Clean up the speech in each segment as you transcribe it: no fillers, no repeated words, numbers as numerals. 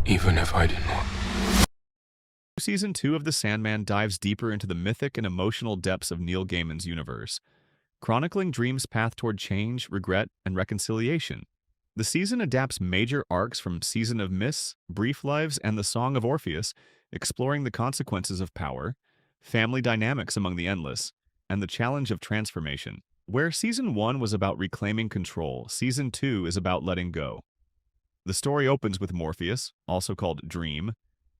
even if I did not. Season 2 of The Sandman dives deeper into the mythic and emotional depths of Neil Gaiman's universe, chronicling Dream's path toward change, regret, and reconciliation. The season adapts major arcs from Season of Mists, Brief Lives, and The Song of Orpheus, exploring the consequences of power, family dynamics among the Endless, and the challenge of transformation. Where Season 1 was about reclaiming control, Season 2 is about letting go. The story opens with Morpheus, also called Dream,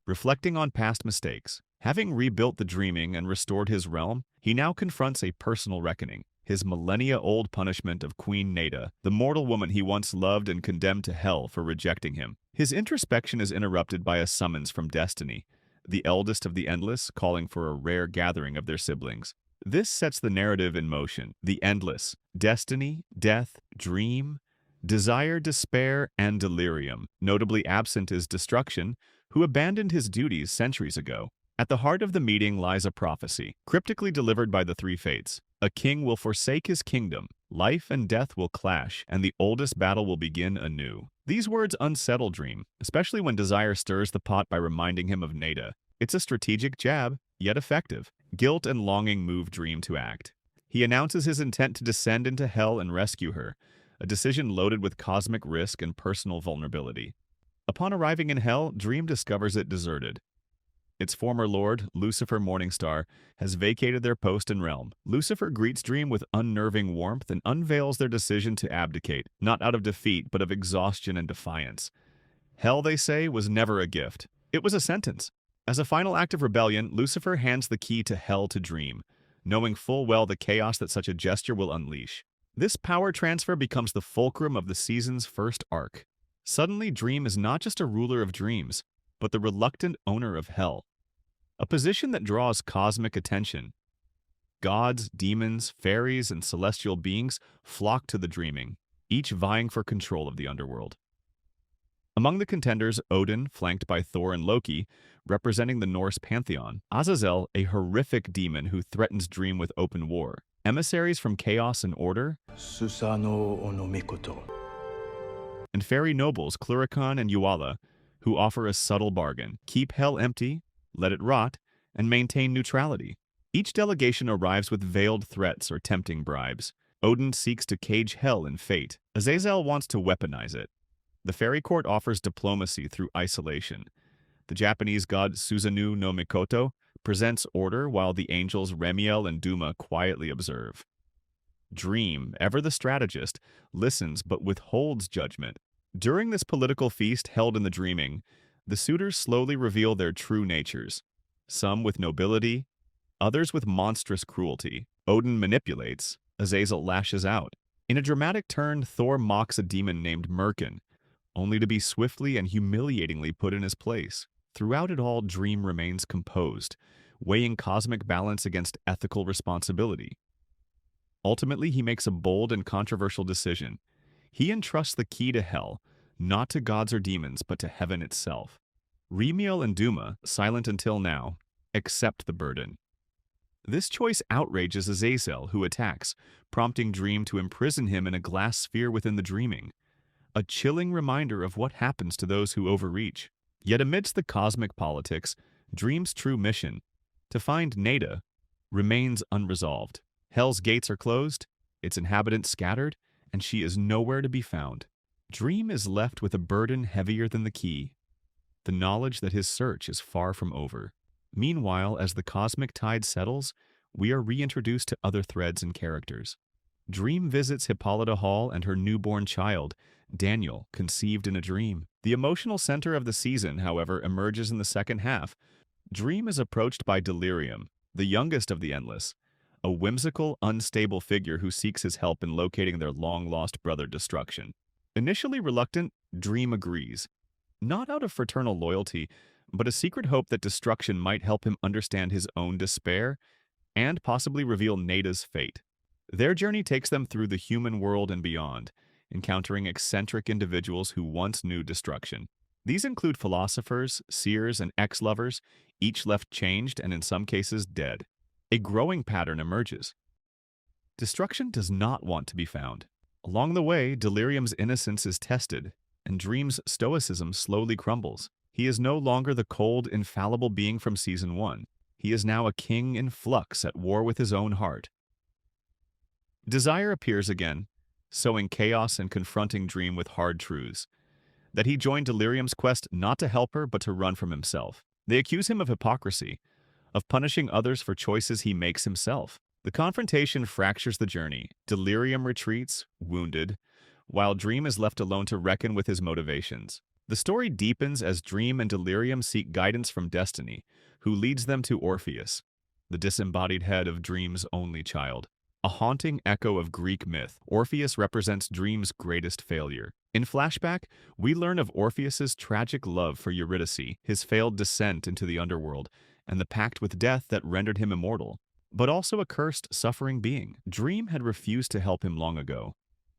reflecting on past mistakes. Having rebuilt the dreaming and restored his realm, he now confronts a personal reckoning. His millennia-old punishment of Queen Neda, the mortal woman he once loved and condemned to hell for rejecting him. His introspection is interrupted by a summons from Destiny, the eldest of the Endless, calling for a rare gathering of their siblings. This sets the narrative in motion. The Endless, Destiny, Death, Dream, Desire, Despair, and Delirium. Notably absent is Destruction, who abandoned his duties centuries ago. At the heart of the meeting lies a prophecy, cryptically delivered by the three fates. A king will forsake his kingdom, life and death will clash, and the oldest battle will begin anew. These words unsettle Dream, especially when Desire stirs the pot by reminding him of Neda. It's a strategic jab, yet effective. Guilt and longing move Dream to act. He announces his intent to descend into hell and rescue her, a decision loaded with cosmic risk and personal vulnerability. Upon arriving in hell, Dream discovers it deserted. Its former lord, Lucifer Morningstar, has vacated their post and realm. Lucifer greets Dream with unnerving warmth and unveils their decision to abdicate, not out of defeat but of exhaustion and defiance. Hell, they say, was never a gift. It was a sentence. As a final act of rebellion, Lucifer hands the key to hell to Dream, knowing full well the chaos that such a gesture will unleash. This power transfer becomes the fulcrum of the season's first arc. Suddenly, Dream is not just a ruler of dreams, but the reluctant owner of hell. A position that draws cosmic attention. Gods, demons, fairies, and celestial beings flock to the dreaming, each vying for control of the underworld. Among the contenders, Odin, flanked by Thor and Loki, representing the Norse pantheon, Azazel, a horrific demon who threatens Dream with open war, emissaries from chaos and order, Susano Onomikoto, and fairy nobles Cluracan and Euala, who offer a subtle bargain: keep hell empty, let it rot, and maintain neutrality. Each delegation arrives with veiled threats or tempting bribes. Odin seeks to cage hell in fate. Azazel wants to weaponize it. The fairy court offers diplomacy through isolation. The Japanese god Susanoo no Mikoto presents order while the angels Remiel and Duma quietly observe. Dream, ever the strategist, listens but withholds judgment. During this political feast held in the dreaming, the suitors slowly reveal their true natures, some with nobility, others with monstrous cruelty. Odin manipulates, Azazel lashes out. In a dramatic turn, Thor mocks a demon named Merkin, only to be swiftly and humiliatingly put in his place. Throughout it all, Dream remains composed, weighing cosmic balance against ethical responsibility. Ultimately, he makes a bold and controversial decision. He entrusts the key to hell, not to gods or demons, but to heaven itself. Remiel and Duma, silent until now, accept the burden. This choice outrages Azazel, who attacks, prompting Dream to imprison him in a glass sphere within the dreaming, a chilling reminder of what happens to those who overreach. Yet amidst the cosmic politics, Dream's true mission, to find Neda, remains unresolved. Hell's gates are closed, its inhabitants scattered, and she is nowhere to be found. Dream is left with a burden heavier than the key, the knowledge that his search is far from over. Meanwhile, as the cosmic tide settles, we are reintroduced to other threads and characters. Dream visits Hippolyta Hall and her newborn child, Daniel, conceived in a dream. The emotional center of the season, however, emerges in the second half. Dream is approached by Delirium, the youngest of the Endless, a whimsical, unstable figure who seeks his help in locating their long-lost brother Destruction. Initially reluctant, Dream agrees, not out of fraternal loyalty, but a secret hope that Destruction might help him understand his own despair and possibly reveal Neda's fate. Their journey takes them through the human world and beyond, encountering eccentric individuals who once knew Destruction. These include philosophers, seers, and ex-lovers, each left changed and in some cases dead. A growing pattern emerges. Destruction does not want to be found. Along the way, Delirium's innocence is tested, and Dream's stoicism slowly crumbles. He is no longer the cold, infallible being from Season 1. He is now a king in flux at war with his own heart. Desire appears again, sowing chaos and confronting Dream with hard truths. That he joined Delirium's quest not to help her but to run from himself. They accuse him of hypocrisy, of punishing others for choices he makes himself. The confrontation fractures the journey. Delirium retreats, wounded, while Dream is left alone to reckon with his motivations. The story deepens as Dream and Delirium seek guidance from Destiny, who leads them to Orpheus, the disembodied head of Dream's only child. A haunting echo of Greek myth, Orpheus represents Dream's greatest failure. In flashback, we learn of Orpheus's tragic love for Eurydice, his failed descent into the underworld, and the pact with death that rendered him immortal, but also a cursed, suffering being. Dream had refused to help him long ago.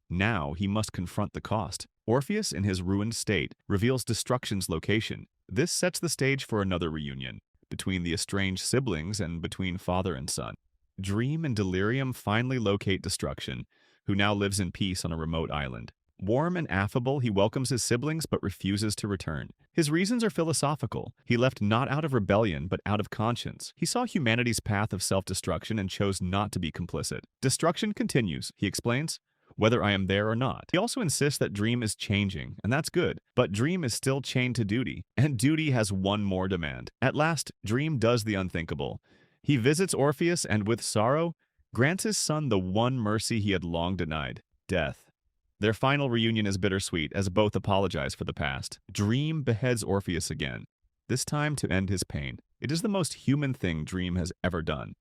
Now he must confront the cost. Orpheus, in his ruined state, reveals Destruction's location. This sets the stage for another reunion, between the estranged siblings and between father and son. Dream and Delirium finally locate Destruction, who now lives in peace on a remote island. Warm and affable, he welcomes his siblings but refuses to return. His reasons are philosophical. He left not out of rebellion but out of conscience. He saw humanity's path of self-destruction and chose not to be complicit. Destruction continues, he explains, whether I am there or not. He also insists that Dream is changing, and that's good, but Dream is still chained to duty, and duty has one more demand. At last, Dream does the unthinkable. He visits Orpheus and, with sorrow, grants his son the one mercy he had long denied, death. Their final reunion is bittersweet, as both apologize for the past. Dream beheads Orpheus again, this time to end his pain. It is the most human thing Dream has ever done.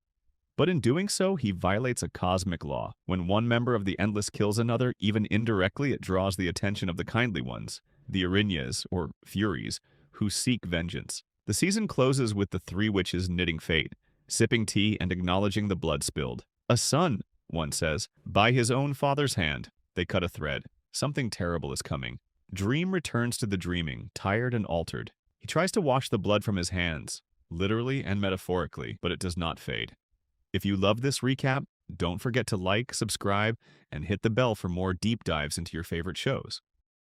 But in doing so, he violates a cosmic law. When one member of the Endless kills another, even indirectly it draws the attention of the kindly ones, the Erinyes, or Furies, who seek vengeance. The season closes with the three witches knitting fate, sipping tea and acknowledging the blood spilled. A son, one says, by his own father's hand. They cut a thread. Something terrible is coming. Dream returns to the dreaming, tired and altered. He tries to wash the blood from his hands, literally and metaphorically, but it does not fade. If you love this recap, don't forget to like, subscribe, and hit the bell for more deep dives into your favorite shows.